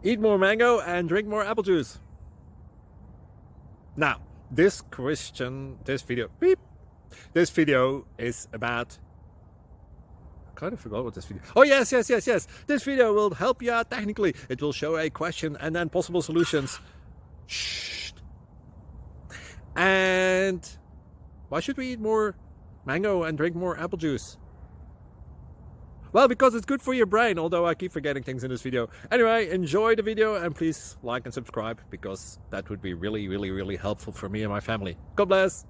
Eat more mango and drink more apple juice. Now, this video is about... I kind of forgot what this video... Oh, yes. This video will help you out technically. It will show a question and then possible solutions. Shh. And why should we eat more mango and drink more apple juice? Well, because it's good for your brain, although I keep forgetting things in this video. Anyway, enjoy the video and please like and subscribe, because that would be really helpful for me and my family. God bless!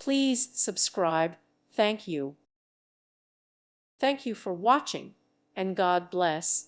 Please subscribe. Thank you. Thank you for watching, and God bless.